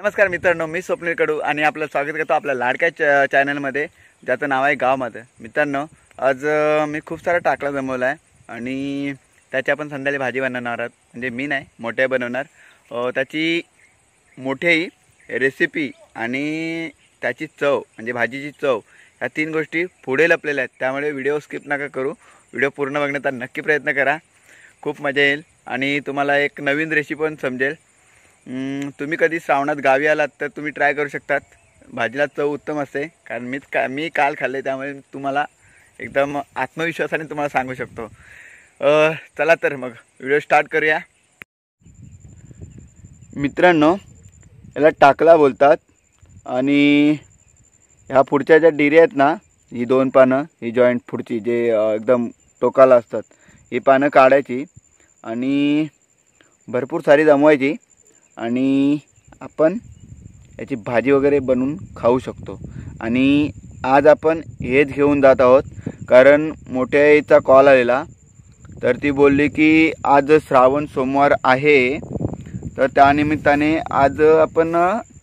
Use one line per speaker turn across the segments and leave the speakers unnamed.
नमस्कार मित्रांनो, मी स्वप्नील कडू आणि आपलं स्वागत करतो आपल्या लाडक्या चॅनलमध्ये, ज्याचं नाव आहे गाव माझं. मित्रांनो, आज मी खूप सारा टाकला जमवला आहे आणि त्याची आपण संध्याकाळी भाजी बनवणार आहोत. म्हणजे मी नाही, मोठे बनवणार. त्याची मोठेही रेसिपी आणि त्याची चव म्हणजे भाजीची चव, ह्या तीन गोष्टी पुढे लपलेल्या आहेत. त्यामुळे व्हिडिओ स्किप नका करू, व्हिडिओ पूर्ण बघण्याचा नक्की प्रयत्न करा. खूप मजा येईल आणि तुम्हाला एक नवीन रेसिपी पण समजेल. तुम्ही कधी श्रावणात गावी आलात तर तुम्ही ट्राय करू शकतात. भाजीला चव उत्तम असते, कारण मी काल खाल्ले, त्यामुळे तुम्हाला एकदम आत्मविश्वासाने तुम्हाला सांगू शकतो. चला तर मग व्हिडिओ स्टार्ट करूया. मित्रांनो, याला टाकला बोलतात आणि ह्या पुढच्या ज्या डिऱ्या आहेत ना, ही दोन पानं, ही जॉईंट पुढची जे एकदम टोकाला असतात, ही पानं काढायची आणि भरपूर सारी जमवायची आणि आपण याची भाजी वगैरे बनवून खाऊ शकतो. आणि आज आपण हेच घेऊन जात आहोत, कारण मोठ्या आईचा कॉल आलेला. तर ती बोलली की आज श्रावण सोमवार आहे, तर त्यानिमित्ताने आज आपण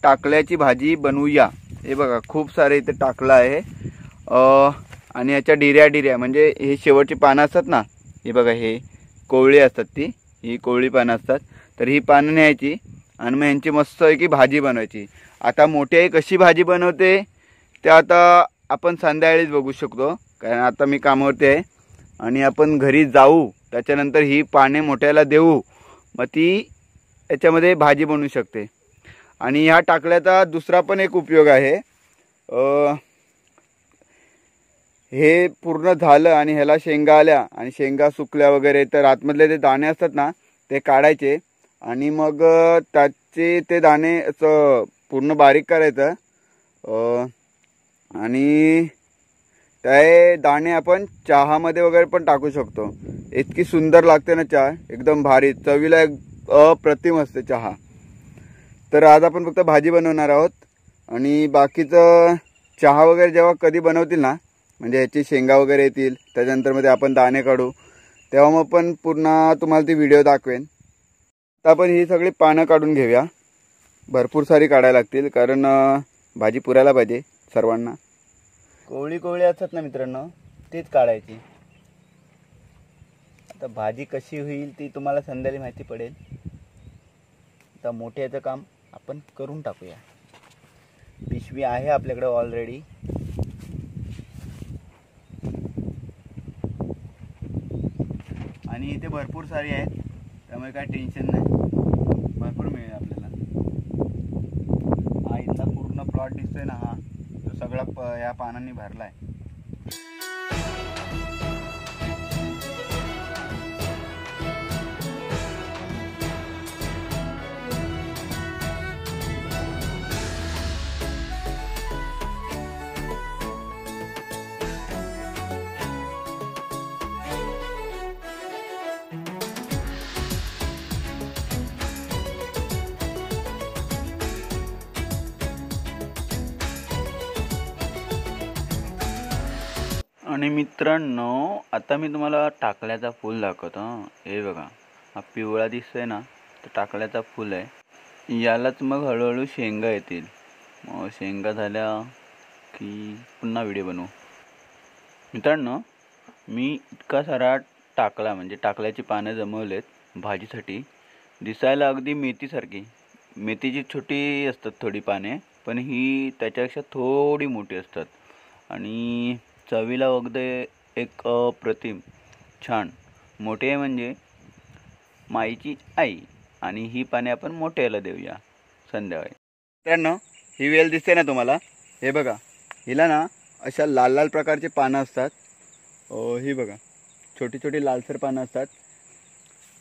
टाकल्याची भाजी बनवूया. हे बघा, खूप सारे इथे टाकलं आहे आणि याच्या डिऱ्या म्हणजे हे शेवटची पानं असतात ना, हे बघा, हे कोवळी असतात, ही कोवळी पानं असतात. तर ही पानं न्यायची आणि मग यांची मस्त आहे की भाजी बनवायची. आता मोठी आई कशी भाजी बनवते ते आता आपण संध्याकाळीच बघू शकतो, कारण आता मी कामावरती आहे आणि आपण घरी जाऊ, त्याच्यानंतर ही पाने मोठ्याला देऊ, मग ती याच्यामध्ये भाजी बनवू शकते. आणि ह्या टाकल्याचा दुसरा पण एक उपयोग आहे. हे पूर्ण झालं आणि ह्याला शेंगा आल्या आणि शेंगा सुकल्या वगैरे, तर आतमधले ते दाणे असतात ना, ते काढायचे आणि मग त्याचे ते दाणे असं पूर्ण बारीक करायचं आणि ते दाणे आपण चहामध्ये वगैरे पण टाकू शकतो. इतकी सुंदर लागते ना चहा, एकदम भारी, चवीला अप्रतिम असते चहा. तर आज आपण फक्त भाजी बनवणार आहोत आणि बाकीचं चहा वगैरे जेव्हा कधी बनवतील ना, म्हणजे याची शेंगा वगैरे येतील, त्याच्यानंतर मध्ये आपण दाणे काढू, तेव्हा मग पण पुन्हा तुम्हाला ती व्हिडिओ दाखवेन. तर आपण ही सगळी पानं काढून घेऊया. भरपूर सारी काढायला लागतील, कारण भाजी पुरायला पाहिजे सर्वांना. कोवळी असतात ना मित्रांनो, तीच काढायची. आता भाजी कशी होईल ती तुम्हाला संध्याकाळी माहिती पडेल. आता मोठ्याचं काम आपण करून टाकूया. पिशवी आहे आपल्याकडे ऑलरेडी. आणि इथे भरपूर सारी आहेत, त्यामुळे काय टेन्शन नाही, भरपूर मिळेल आपल्याला. हा इथला पूर्ण प्लॉट दिसतोय ना, हा तो सगळा या पानांनी भरला आहे. आणि मित्रांनो, आता मी तुम्हाला टाकल्याचा फूल दाखवतो. हे बघा, हा पिवळा दिसतोय ना, तर टाकल्याचा फूल आहे. यालाच मग हळूहळू शेंगा येतील. मग शेंगा झाल्या की पुन्हा व्हिडिओ बनवू. मित्रांनो, मी इतका सारा टाकला म्हणजे टाकल्याची पानं जमवलेत भाजीसाठी. दिसायला अगदी मेथीसारखी, मेथीची छोटी असतात थोडी पाने, पण ही त्याच्यापेक्षा थोडी मोठी असतात आणि चवीला अगदी एक अप्रतिम छान. मोठी आहे म्हणजे माईची आई. आणि ही पाने आपण मोठ्याला देऊया संध्याकाळी. मित्रांनो, ही वेल दिसते ना तुम्हाला, हे बघा, हिला ना अशा लाल लाल प्रकारचे पानं असतात. ही बघा, छोटी छोटी लालसर पानं असतात.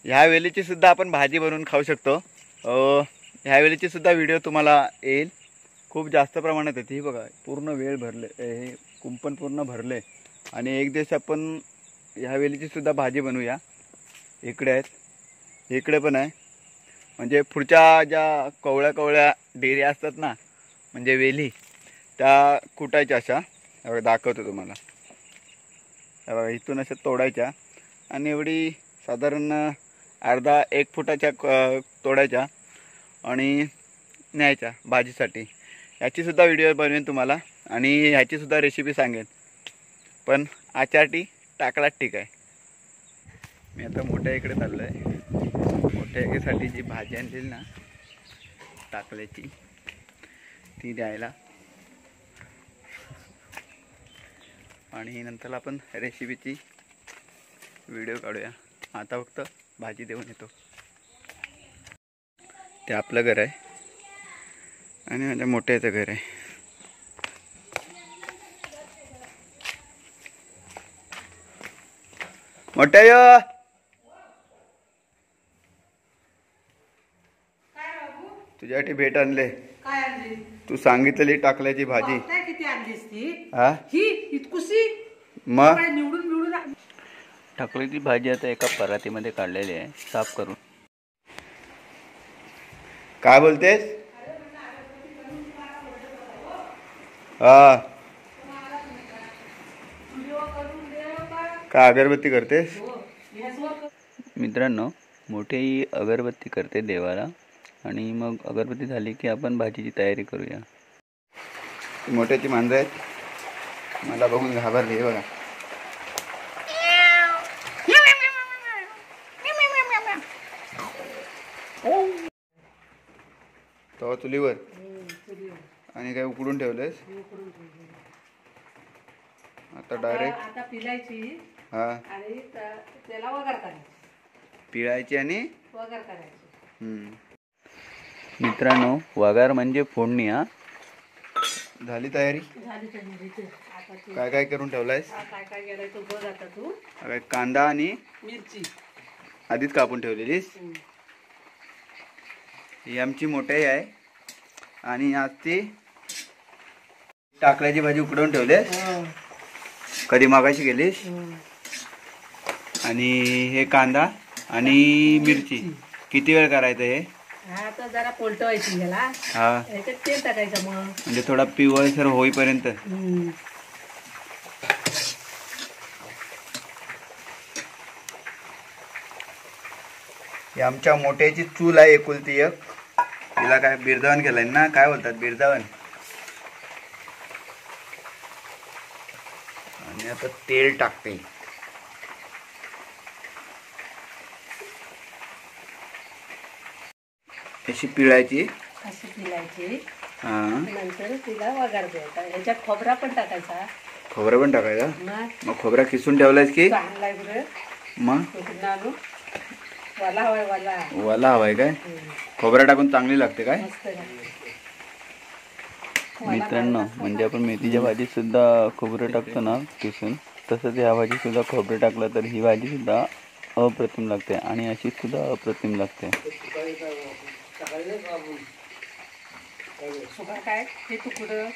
ह्या वेलीची सुद्धा आपण भाजी बनवून खाऊ शकतो. ह्या वेलीची सुद्धा व्हिडिओ तुम्हाला येईल. खूप जास्त प्रमाणात येते. ही बघा, पूर्ण वेळ भरले, हे कुंपण पूर्ण भरले. आणि एक दिवस आपण ह्या वेलीची सुद्धा भाजी बनवूया. इकडे आहेत, इकडे पण आहे. म्हणजे पुढच्या ज्या कवळ्या डेऱ्या असतात ना, म्हणजे वेली, त्या कुटायच्या अशा दाखवतो तुम्हाला. बघा, इथून अशा तोडायच्या आणि एवढी साधारण अर्धा 1 फुटाच्या तोडायच्या आणि न्यायचा भाजीसाठी. याचीसुद्धा व्हिडिओ बनवेन तुम्हाला आणि ह्याचीसुद्धा रेसिपी सांगेन. पण आजच्यासाठी टाकलाच ठीक आहे. मी आता मोठ्या इकडे चाललो आहे. मोठ्या इकडे जी भाजी आणलेली ना टाकल्याची ती द्यायला, आणि नंतर आपण रेसिपीची व्हिडिओ काढूया. आता फक्त भाजी देऊन येतो. ते आपलं घर आहे आणि माझ्या मोठ्याचं घर आहे. मोठ्या तुझ्यासाठी भेट आणले.
काय आणली?
तू सांगितलेली टाकल्याची भाजी.
किती आणलीस ती?
हा
ही इतकुशी
मग
निवडून निवडून
टाकल्याची भाजी आता एका परातीमध्ये काढलेली आहे साफ करून. काय बोलतेस? हा काय अगरबत्ती करतेस? मित्रांनो, मोठी अगरबत्ती करते देवाला, आणि मग अगरबत्ती झाली की आपण भाजीची तयारी करूया. मोठ्याची मांजर आहेत, मला बघून घाबरली बघा. तवा चुलीवर आणि काय उकडून ठेवलेस? आता डायरेक्ट
आता पिलायची
हा
आणि त्याला वगार करायची.
पिळायची आणि
वगार करायची.
मित्रांनो, वगार म्हणजे फोडणी. हा झाली तयारी?
झाली तयारी. आता
काय काय करून ठेवलायस?
काय काय गेलाय तो बघ. आता तू
काय कांदा आणि
मिरची
आधीच कापून ठेवलेलीस. ही आमची मोठी आहे आणि आज ती टाकल्याची भाजी उकडवून ठेवलेस. कधी मागाशी गेलीस. आणि हे कांदा आणि मिरची किती वेळ करायचं हे?
आता जरा पोलटवायची ह्याला.
हा
याच्यात तेल टाकायचं मग,
म्हणजे थोडा पिवळसर होईपर्यंत. ही आमच्या मोठ्याची चूल आहे, एकुलती एक. तिला काय बिरदावन केलंय ना, काय बोलतात बिरदावन. आणि आता तेल टाकते. अशी पिळायची.
अशी पिलायची.
हा
नंतर तिला वगार द्यायचा. याच्यात खोबरा पण टाकायचा.
खोबरं पण टाकायचा.
मग
खोबरा किसून ठेवलायस की?
चांगलाय बरं.
मग
वाला हवाय.
वाला हवाय काय? खोबरा टाकून चांगली लागते काय?
मस्त लागते.
मित्रांनो, म्हणजे आपण मेथीच्या भाजीत सुद्धा खोबरं टाकतो ना किसून, तसंच ह्या भाजीत सुद्धा खोबरं टाकलं तर ही भाजी सुद्धा अप्रतिम लागते आणि अशी सुद्धा अप्रतिम लागते.
काय हे तुकडं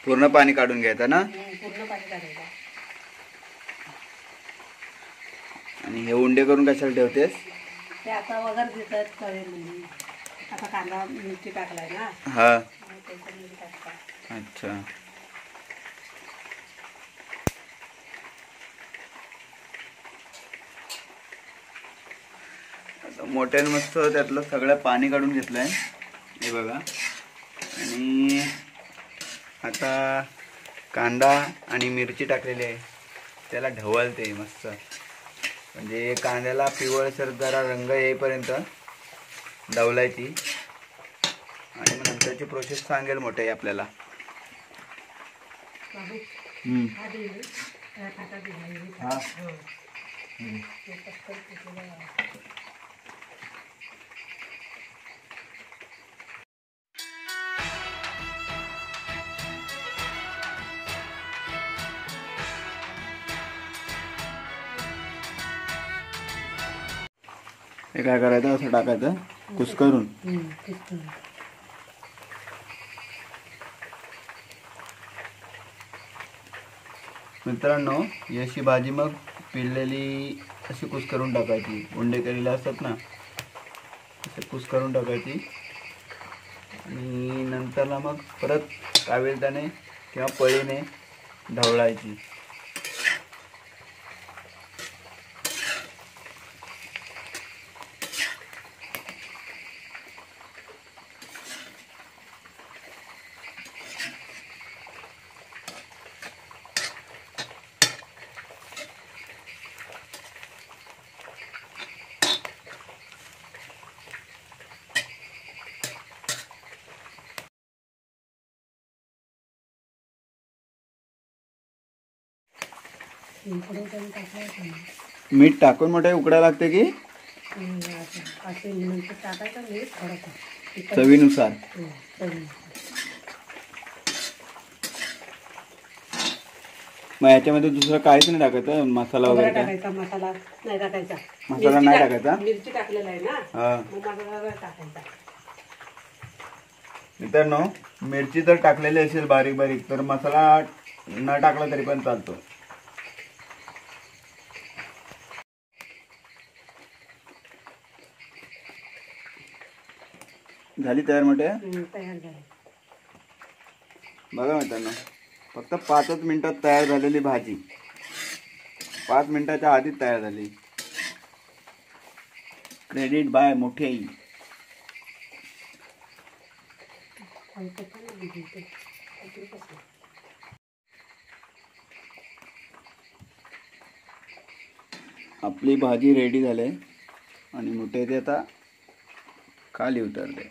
पूर्ण पाणी काढून घ्यायचं ना.
पूर्ण पाणी काढायचं.
आणि हे उंडे करून कशाला ठेवतेस?
ते आता वगैरे देतात कळेमध्ये. आता कांदा मिरची टाकलाय ना.
हा
त्याच्यामध्ये टाकतात.
अच्छा. मोठ्याने मस्त त्यातलं सगळं पाणी काढून घेतलंय हे बघा. आणि आता कांदा आणि मिरची टाकलेली आहे, त्याला ढवळते मस्त. म्हणजे कांद्याला पिवळसर जरा रंग येईपर्यंत ढवलायची. आणि मग नंतरची प्रोसेस सांगेल मोठे आपल्याला. हा हे काय करायचं, असं टाकायचं कुस्करून. मित्रांनो, ही अशी भाजी मग पिळलेली अशी कुस्करून टाकायची. उंडे केलेले असतात ना, असे कुस्करून टाकायची. आणि नंतरला मग परत कावेलदाने किंवा पळीने ढवळायची.
पुढे करून टाकायचं
मीठ टाकून मोठे उकडायला लागते की
असे नंतर टाकायचं मीठ थोडंसं
चवीनुसार.
चवीनुसार.
मग याच्यामध्ये दुसरं काहीच नाही टाकायचं मसाला
खोबरा
वगैरे काय?
टाकायचा मसाला नाही टाकायचा
मसाला नाही टाकायचा.
मिरची टाकलेला आहे ना
हा
मग मसाला टाकायचा.
मित्रांनो मिरची जर टाकलेली असेल बारीक बारीक तर मसाला न टाकला तरी पण चालतो. झाली तयार मोठे.
तयार झाले.
बघा मित्रांनो फक्त 5च मिनिटात तयार झालेली भाजी. 5 मिनिटाच्या आधीच तयार झाली. क्रेडिट बाय मोठे आई. आपली भाजी रेडी झाली आणि मोठे ते आता खाली उतरले.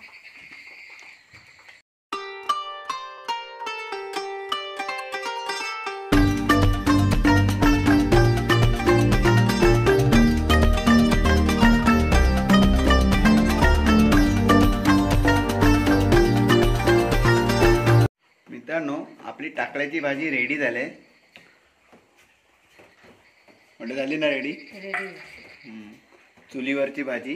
मित्रांनो आपली टाकळ्याची भाजी रेडी झाली. म्हणजे झाली ना रेडी. चुलीवरची भाजी.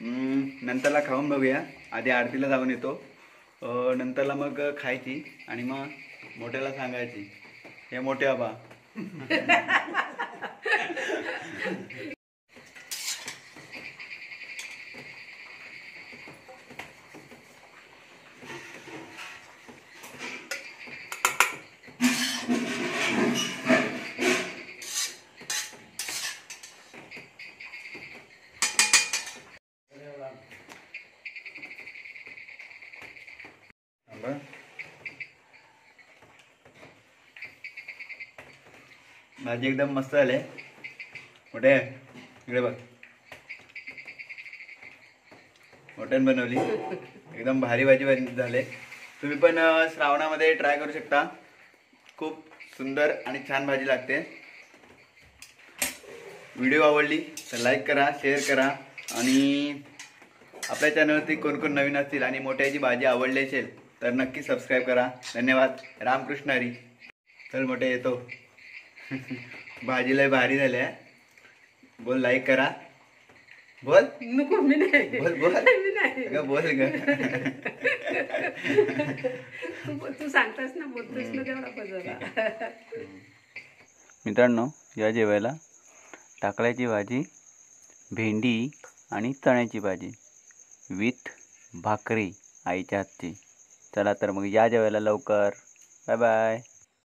नंतरला खाऊन बघूया. आधी आरतीला जाऊन येतो. नंतरला मग खायची आणि मग मोठ्याला सांगायची हे मोठे आबा. भाजी एकदम मस्त झाली. मोठे इकडे बघ. मटण बनवली. एकदम भारी भाजी झाले. तुम्ही पण श्रावणामध्ये ट्राय करू शकता. खूप सुंदर आणि छान भाजी लागते. व्हिडिओ आवडली तर लाईक करा, शेअर करा आणि आपल्या चॅनलवरती कोण कोण नवीन असतील आणि मोठ्याची भाजी आवडली असेल तर नक्की सबस्क्राईब करा. धन्यवाद. रामकृष्ण हरी. चल मोठे येतो. भाजी लय भारी झाली आहे. बोल लाईक करा. बोल
नको मी नाही
बोल बोल
मी नाही.
अगं बोल ग.
तू सांगतास ना बोलतोस ना तेवढा बजवला.
मित्रांनो या जेवायला टाकळ्याची भाजी, भेंडी आणि चण्याची भाजी विथ भाकरी आईच्या हातची. चला तर मग या जेवायला लवकर. Bye bye.